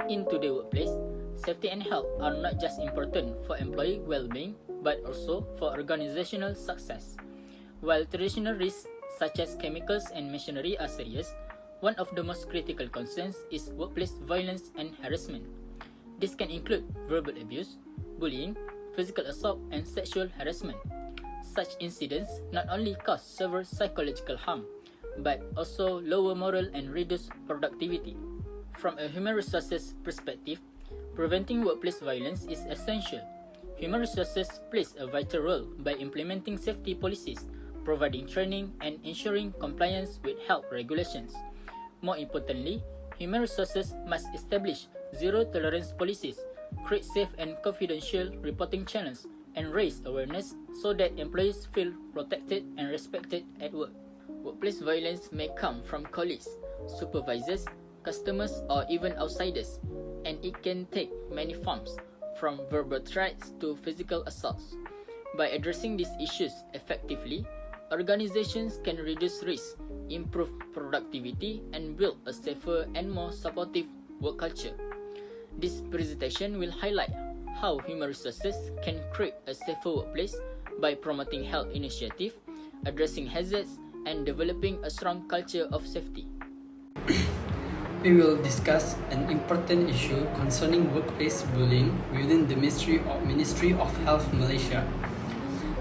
In today's workplace, safety and health are not just important for employee well-being, but also for organizational success. While traditional risks such as chemicals and machinery are serious, one of the most critical concerns is workplace violence and harassment. This can include verbal abuse, bullying, physical assault, and sexual harassment. Such incidents not only cause severe psychological harm, but also lower moral and reduce productivity. From a human resources perspective, preventing workplace violence is essential. Human resources plays a vital role by implementing safety policies, providing training, and ensuring compliance with health regulations. More importantly, human resources must establish zero-tolerance policies, create safe and confidential reporting channels, and raise awareness so that employees feel protected and respected at work. Workplace violence may come from colleagues, supervisors, customers, or even outsiders, and it can take many forms, from verbal threats to physical assaults. By addressing these issues effectively, organizations can reduce risk, improve productivity, and build a safer and more supportive work culture. This presentation will highlight how human resources can create a safer workplace by promoting health initiatives, addressing hazards, and developing a strong culture of safety. We will discuss an important issue concerning workplace bullying within the Ministry of Health Malaysia.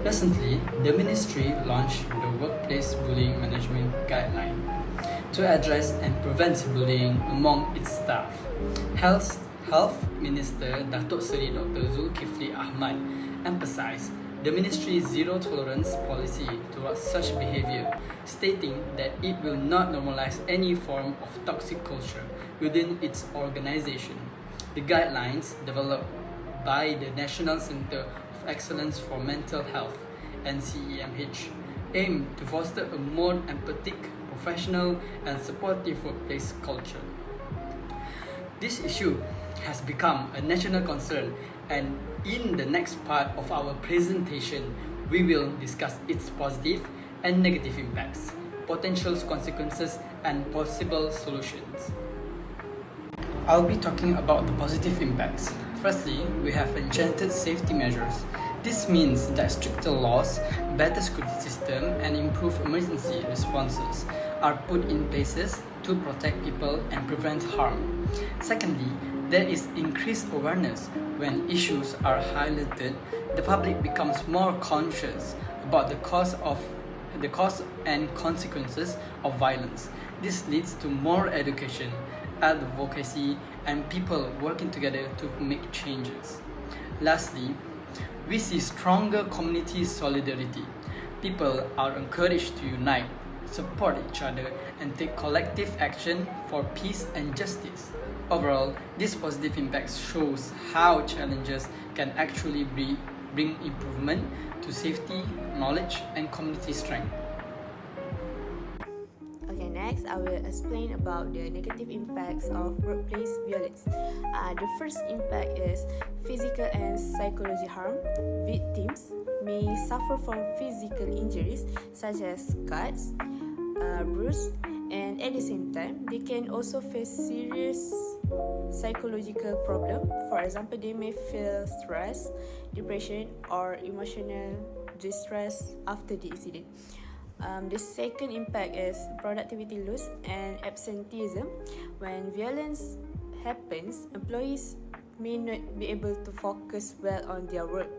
Recently, the ministry launched the Workplace Bullying Management Guideline to address and prevent bullying among its staff. Health Minister Datuk Seri Dr. Zulkifli Ahmad emphasized the ministry's zero-tolerance policy towards such behavior, stating that it will not normalize any form of toxic culture within its organization. The guidelines, developed by the National Centre of Excellence for Mental Health (NCEMH), aim to foster a more empathic, professional, and supportive workplace culture. This issue has become a national concern, and in the next part of our presentation, we will discuss its positive and negative impacts, potential consequences, and possible solutions. I'll be talking about the positive impacts. Firstly, we have enchanted safety measures. This means that stricter laws, better security system, and improved emergency responses are put in places to protect people and prevent harm. Secondly, there is increased awareness. When issues are highlighted, the public becomes more conscious about the cause and consequences of violence. This leads to more education, advocacy, and people working together to make changes. Lastly, we see stronger community solidarity. People are encouraged to unite, support each other, and take collective action for peace and justice. Overall, this positive impact shows how challenges can actually bring improvement to safety, knowledge, and community strength. Okay, next I will explain about the negative impacts of workplace violence. The first impact is physical and psychological harm. Victims may suffer from physical injuries such as cuts, bruises, and at the same time, they can also face serious psychological problem. For example, they may feel stress, depression, or emotional distress after the incident. The second impact is productivity loss and absenteeism. When violence happens, employees may not be able to focus well on their work.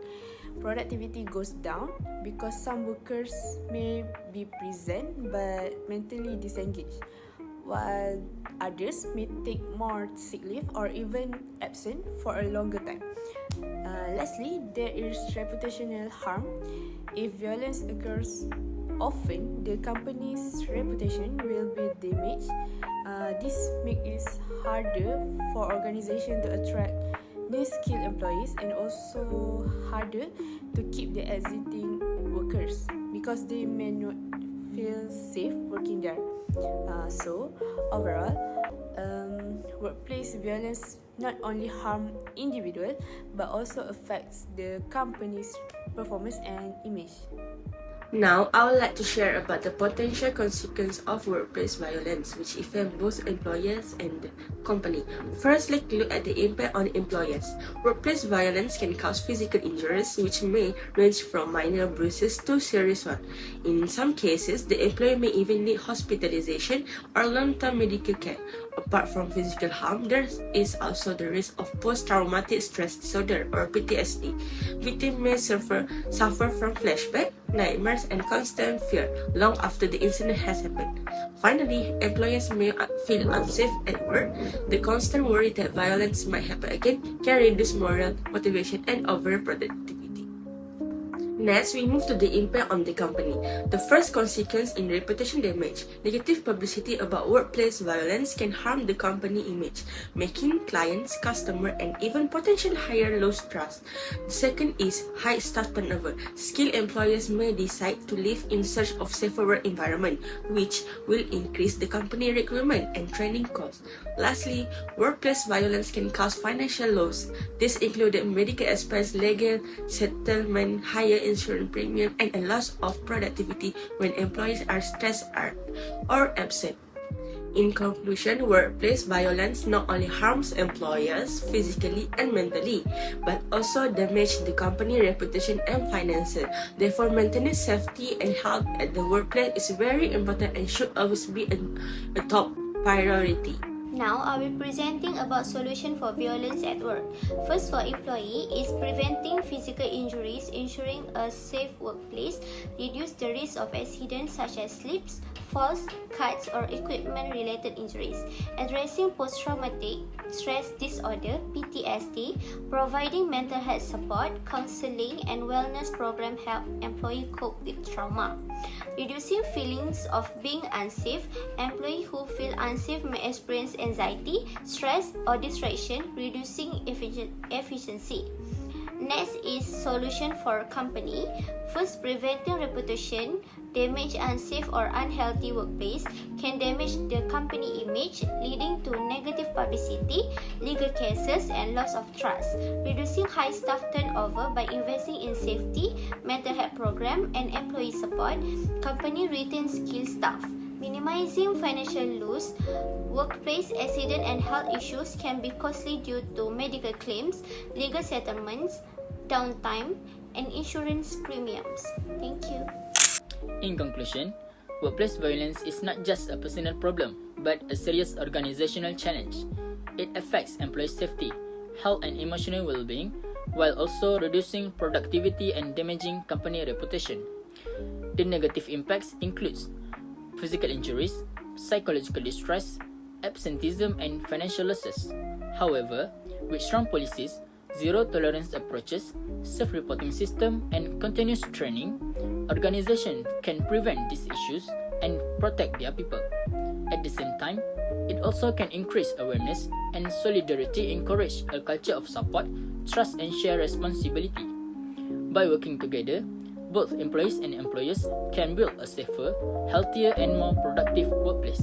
Productivity goes down because some workers may be present but mentally disengaged, while others may take more sick leave or even absent for a longer time. Lastly, there is reputational harm. If violence occurs often, the company's reputation will be damaged. This makes it harder for organizations to attract new skilled employees and also harder to keep the exiting workers because they may not feel safe working there. So overall, workplace violence not only harm individual but also affects the company's performance and image. Now, I would like to share about the potential consequence of workplace violence, which affect both employers and the company. First, let's look at the impact on employers. Workplace violence can cause physical injuries, which may range from minor bruises to serious ones. In some cases, the employee may even need hospitalization or long-term medical care. Apart from physical harm, there is also the risk of post-traumatic stress disorder or PTSD. Victims may suffer from flashbacks, nightmares, and constant fear long after the incident has happened. Finally, employers may feel unsafe at work. The constant worry that violence might happen again can reduce moral, motivation, and overall productivity. Next, we move to the impact on the company. The first consequence in reputation damage. Negative publicity about workplace violence can harm the company image, making clients, customers, and even potential hires lose trust. The second is high staff turnover. Skilled employers may decide to leave in search of safer work environment, which will increase the company recruitment and training costs. Lastly, workplace violence can cause financial loss. This included medical expense, legal settlement, higher insurance premium, and a loss of productivity when employees are stressed or absent. In conclusion, workplace violence not only harms employers physically and mentally, but also damages the company reputation and finances. Therefore, maintaining safety and health at the workplace is very important and should always be a top priority. Now, I will be presenting about solution for violence at work. First, for employee is preventing physical injuries, ensuring a safe workplace, reduce the risk of accidents such as slips, falls, cuts, or equipment-related injuries, addressing post-traumatic stress disorder (PTSD), providing mental health support, counseling, and wellness program help employee cope with trauma. Reducing feelings of being unsafe. Employees who feel unsafe may experience anxiety, stress, or distraction, reducing efficiency. Next is solution for company. First, preventing reputation. Damage unsafe or unhealthy workplace can damage the company image, leading to negative publicity, legal cases, and loss of trust. Reducing high staff turnover by investing in safety, mental health program, and employee support. Company retains skilled staff. Minimizing financial loss. Workplace accident and health issues can be costly due to medical claims, legal settlements, downtime, and insurance premiums. Thank you. In conclusion, workplace violence is not just a personal problem, but a serious organizational challenge. It affects employee safety, health, and emotional well-being, while also reducing productivity and damaging company reputation. The negative impacts include physical injuries, psychological distress, absenteeism, and financial losses. However, with strong policies, zero-tolerance approaches, self-reporting system, and continuous training, organizations can prevent these issues and protect their people. At the same time, it also can increase awareness and solidarity, encourage a culture of support, trust, and shared responsibility. By working together, both employees and employers can build a safer, healthier, and more productive workplace.